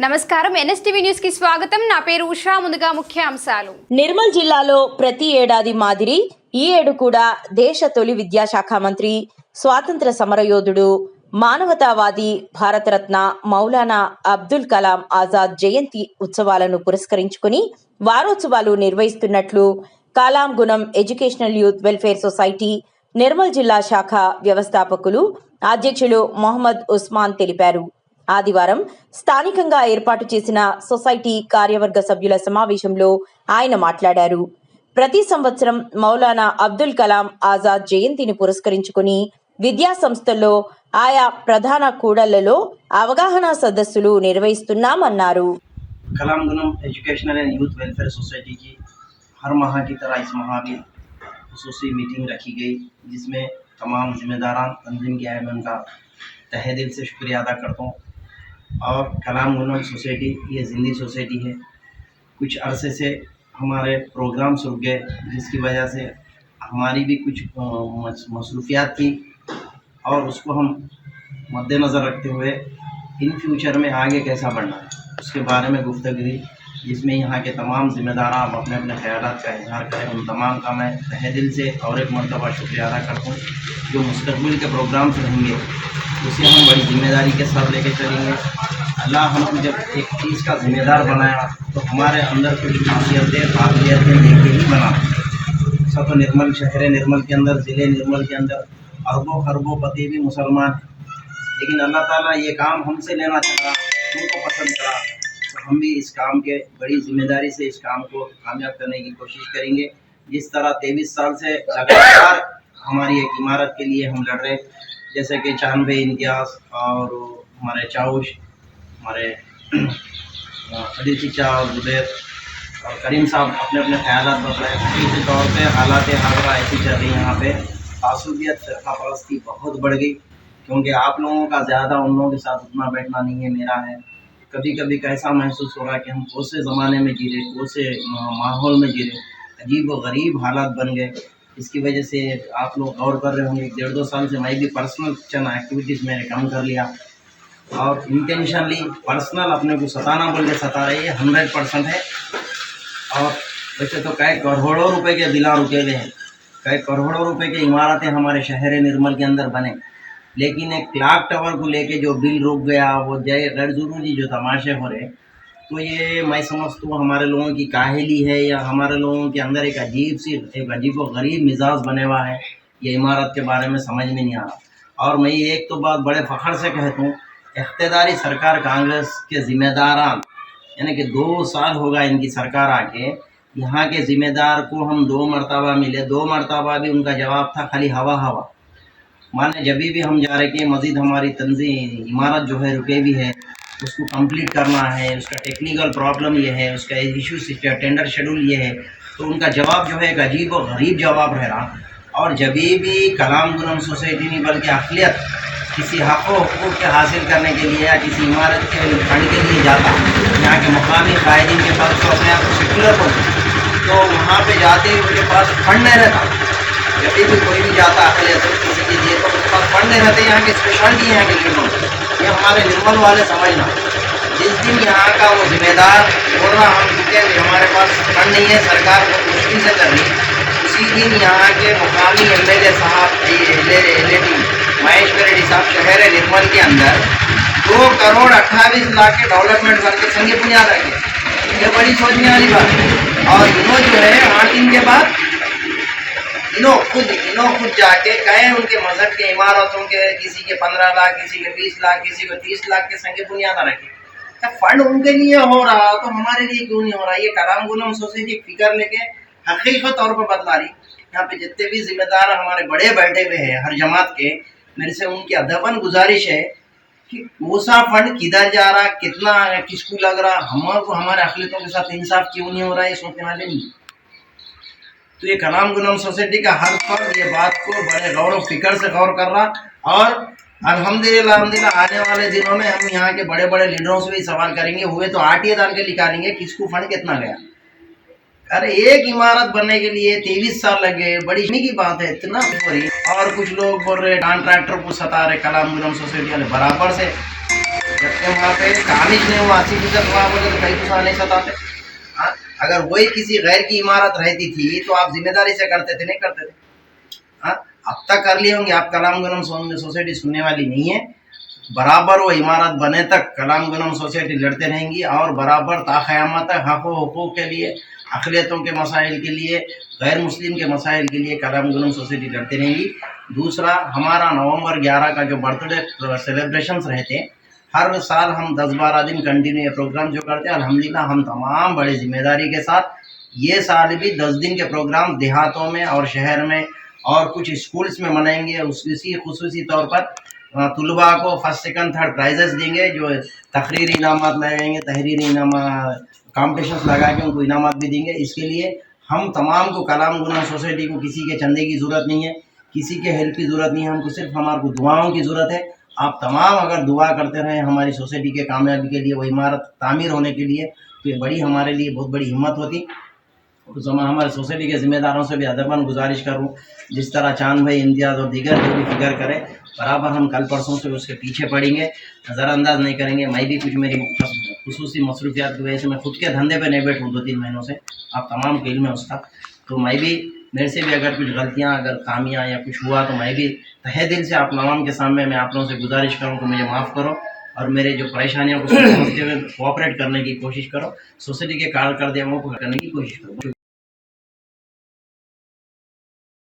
నమస్కారం NSTV news కి స్వాగతం. నా పేరు ఉషా. ముందుగా ముఖ్యాంశాలు. నిర్మల్ జిల్లాలో ప్రతి ఏడాది మాదిరి ఈ ఏడు కూడా దేశ తొలి విద్యాశాఖ మంత్రి, స్వాతంత్ర సమరయోధుడు, మానవతావాది, భారతరత్న మౌలానా అబ్దుల్ కలాం ఆజాద్ జయంతి ఉత్సవాలను పురస్కరించుకుని వారోత్సవాలు నిర్వహిస్తున్నట్లు కలాం గుణం educational youth welfare society Nirmal జిల్లా శాఖ వ్యవస్థాపకులు అధ్యక్షులు మొహమ్మద్ ఉస్మాన్ తెలిపారు. ఆదివారం స్థానికంగా ఏర్పాటు చేసిన సొసైటీ కార్యవర్గ సభ్యుల సమావేశంలో ఆయన మాట్లాడారు. ప్రతి సంవత్సరం మౌలానా అబ్దుల్ కలాం ఆజాద్ జయంతిని పురస్కరించుకుని విద్యా సంస్థల్లో ఆయా ప్రధాన కూడళ్లలో అవగాహన సదస్సులు నిర్వహిస్తున్నామన్నారు. कलाम गुनम educational and youth welfare society की हर माह की तरह इस माह भी खसूसी मीटिंग रखी गई, जिसमें तमाम जिम्मेदारान तंजीम किया है। मैं उनका तहे दिल से शुक्रिया अदा करता हूँ। और कलाम गुनम सोसाइटी ये ज़िंदी सोसाइटी है। कुछ अरसे से हमारे प्रोग्राम्स रुक गए, जिसकी वजह से हमारी भी कुछ मसरूफियात थी, और उसको हम मद्देनज़र रखते हुए इन फ्यूचर में आगे कैसा बढ़ना है उसके बारे में गुफ्तगू हुई, जिसमें यहाँ के तमाम ज़िम्मेदार आप अपने अपने ख्यालात का इजहार करें। उन तमाम का मैं तहे दिल से और एक मरतबा शुक्रिया अदा करता हूँ। जो मुस्तक़बिल के प्रोग्राम्स रहेंगे उसे हम बड़ी ज़िम्मेदारी के साथ लेके चलेंगे। अल्लाह हमको जब एक चीज़ का ज़िम्मेदार बनाया तो हमारे अंदर कुछ खासियतें काबिलियतें लेके ही बना। सब तो निर्मल शहर निर्मल के अंदर, ज़िले निर्मल के अंदर अरबों खरबों पति भी मुसलमान हैं, लेकिन अल्लाह ताला ये काम हमसे लेना चाहा, उनको पसंद करा, तो हम भी इस काम के बड़ी ज़िम्मेदारी से इस काम को कामयाब करने की कोशिश करेंगे। जिस तरह 23 साल से लगातार हमारी एक इमारत के लिए हम लड़ रहे, जैसे कि चांद इम्तियाज़ और हमारे चाउश, हमारे अदिल चिचा और जुबैर और करीम साहब अपने अपने ख्यालात बतलाए। इसी तौर पर हालात हाजरा ऐसी चल रही यहाँ पे, तासुबियत फ़िरका परस्ती बहुत बढ़ गई, क्योंकि आप लोगों का ज़्यादा उन लोगों के साथ उतना बैठना नहीं है, मेरा है। कभी कभी कैसा महसूस हो रहा है कि हम कौन से ज़माने में जी रहे, कौन से माहौल में जी रहे, अजीब व गरीब हालात बन गए। इसकी वजह से आप लोग गौर कर रहे होंगे, 1.5-2 साल से मैं भी पर्सनल चंद एक्टिविटीज़ मैंने कम कर लिया, और इंटेंशनली पर्सनल अपने को सताना बोल के सता रही है 100% है। और वैसे तो कई करोड़ों रुपए के बिला रुकेले हैं, कई करोड़ों रुपए की इमारतें हमारे शहर निर्मल के अंदर बने, लेकिन एक क्लॉक टावर को लेके जो बिल रुक गया, वो गैर ज़रूरी जो तमाशे हो रहे, तो ये मैं समझता हूँ हमारे लोगों की काहली है, या हमारे लोगों के अंदर एक अजीब व गरीब मिजाज बने हुआ है। ये इमारत के बारे में समझ में नहीं आ रहा। और मैं एक तो बात बड़े फ़ख्र से कहता हूँ, इख्तियारी सरकार कांग्रेस के ज़िम्मेदारान, यानी कि 2 साल होगा इनकी सरकार आके, यहाँ के ज़िम्मेदार को हम 2 मरतबा मिले, 2 मरतबा भी उनका जवाब था खाली हवा हवा। माने जब भी हम जा रहे कि मज़ीद हमारी तंजीम इमारत जो है रुके हुई है, उसको कंप्लीट करना है, उसका टेक्निकल प्रॉब्लम ये है, उसका इशू टेंडर शेड्यूल ये है, तो उनका जवाब जो है एक अजीब और गरीब जवाब रह रहा। और जब भी कलाम गुनम सोसाइटी नहीं बल्कि अक़लियत किसी हक़ व हुकूक़ के हासिल करने के लिए या किसी इमारत के फंड के लिए जाता, यहाँ के मुकामी कायदीन के पास तो अपने आप को सेक्युलर बोलते, तो वहाँ पर जाते ही उनके पास फंड नहीं रहता। जब भी कोई भी जाता अक़लियत किसी के लिए, तो उसके पास फंड नहीं रहते। यहाँ की स्पेशलिटी यहाँ के निर्मल, ये हमारे निर्मल वाले समझना। जिस दिन यहाँ का वो ज़िम्मेदार बोल रहा हम कि हमारे पास फंड नहीं है, सरकार बहुत मुश्किल से कर रही, उसी दिन यहाँ के मुकामी MLA साहब LAD महेश्वर रेड्डी साहब शहर निर्मल के अंदर 2,28,00,000 के डेवलपमेंट वर्क के संगे बुनियाद रखे। ये बड़ी सोचने वाली बात है। और इन्हों जो है 8 दिन के बाद इन्हों खुद जाके कहे उनके मजहब के इमारतों के, किसी के 15 लाख, किसी के 20 लाख, किसी को 30 लाख के संगे बुनियाद रखे। तो फंड उनके लिए हो रहा तो हमारे लिए क्यों नहीं हो रहा? ये कलाम गुनम सोसाइटी फिक्र लेके हकीकत तौर पर बदला रही। यहाँ पे जितने भी जिम्मेदार हमारे बड़े बैठे हुए हैं हर जमात के, मेरे से उनकी अदबन गुजारिश है कि वो सा फंड किधर जा रहा, कितना किसको लग रहा, हमारे हमारे अक़लियतों के साथ इंसाफ क्यों नहीं हो रहा, ये सोचने वाले नहीं। तो ये कलाम गुनम सोसाइटी का हर फर्द ये बात को बड़े गौर व फिक्र से गौर कर रहा। और अल्हम्दुलिल्लाह आने वाले दिनों में हम यहाँ के बड़े बड़े लीडरों से भी सवाल करेंगे, हुए तो आटिए डाल के निकालेंगे किसको फंड कितना गया। अरे एक इमारत बनने के लिए 23 साल लगे, बड़ी की बात है, इतना हो रही। और कुछ लोग बोल रहे कॉन्ट्रैक्टर को सता रहे कलाम गुनम सोसाइटी वाले, बराबर से जबकि वहाँ पे काम ही नहीं हुआ, 80% वहाँ बोले तो कहीं दूसरा नहीं सताते। हाँ, अगर वही किसी गैर की इमारत रहती थी तो आप जिम्मेदारी से करते थे, नहीं करते थे। हाँ, अब तक कर लिए होंगे। आप कलाम गनम सोसाइटी सुनने वाली नहीं है। बराबर वो इमारत बने तक कलाम गनम सोसाइटी लड़ते रहेंगी और बराबर ताक़यामत तक हक़ व हुकूक़ के लिए, अक़लियतों के मसाइल के लिए, गैर मुस्लिम के मसाइल के लिए कलाम गनम सोसाइटी लड़ती रहेंगी। दूसरा, हमारा नवंबर 11 का जो बर्थडे सेलिब्रेशंस रहते हैं, हर साल हम 10-12 दिन कंटिन्यू ये प्रोग्राम जो करते हैं, अल्हम्दुलिल्लाह हम तमाम बड़ी जिम्मेदारी के साथ ये साल भी 10 दिन के प्रोग्राम देहातों में और शहर में और कुछ स्कूल्स में मनाएंगे। उसी खुसूसी तौर पर तुलबा को फर्स्ट सेकंड थर्ड प्राइजेस देंगे, जो तकरीरी इनामात लगाएंगे, तहरीरी इनामात कॉम्पिटिशन्स लगा के उनको इनामात भी देंगे। इसके लिए हम तमाम को कलाम गनम सोसाइटी को किसी के चंदे की ज़रूरत नहीं है, किसी के हेल्प की ज़रूरत नहीं है, हमको सिर्फ हमारे को दुआओं की ज़रूरत है। आप तमाम अगर दुआ करते रहें हमारी सोसाइटी के कामयाबी के लिए, वो इमारत तामीर होने के लिए, तो ये बड़ी हमारे लिए बहुत बड़ी हिम्मत होती। तो मैं हमारे सोसाइटी के ज़िम्मेदारों से भी अदबन गुजारिश करूँ, जिस तरह चांद भाई, इम्तियाज़ और दीगर जो भी फिक्र करें, बराबर हम कल परसों से उसके पीछे पड़ेंगे, नज़रअंदाज नहीं करेंगे। मैं भी कुछ मेरी खुसूसी मसरूफियात की वजह से मैं खुद के धंधे पे नहीं बैठूँ 2-3 महीनों से, आप तमाम के इल्म है उसका। तो मैं भी, मेरे से भी अगर कुछ गलतियाँ, अगर खामियाँ या कुछ हुआ तो मैं भी तहे दिल से आप तमाम के सामने मैं आप लोगों से गुजारिश करूँ कि मुझे माफ़ करो और मेरे जो परेशानियों को समझते हुए कोऑपरेट करने की कोशिश करो, सोसाइटी के कार्य करने की कोशिश करो।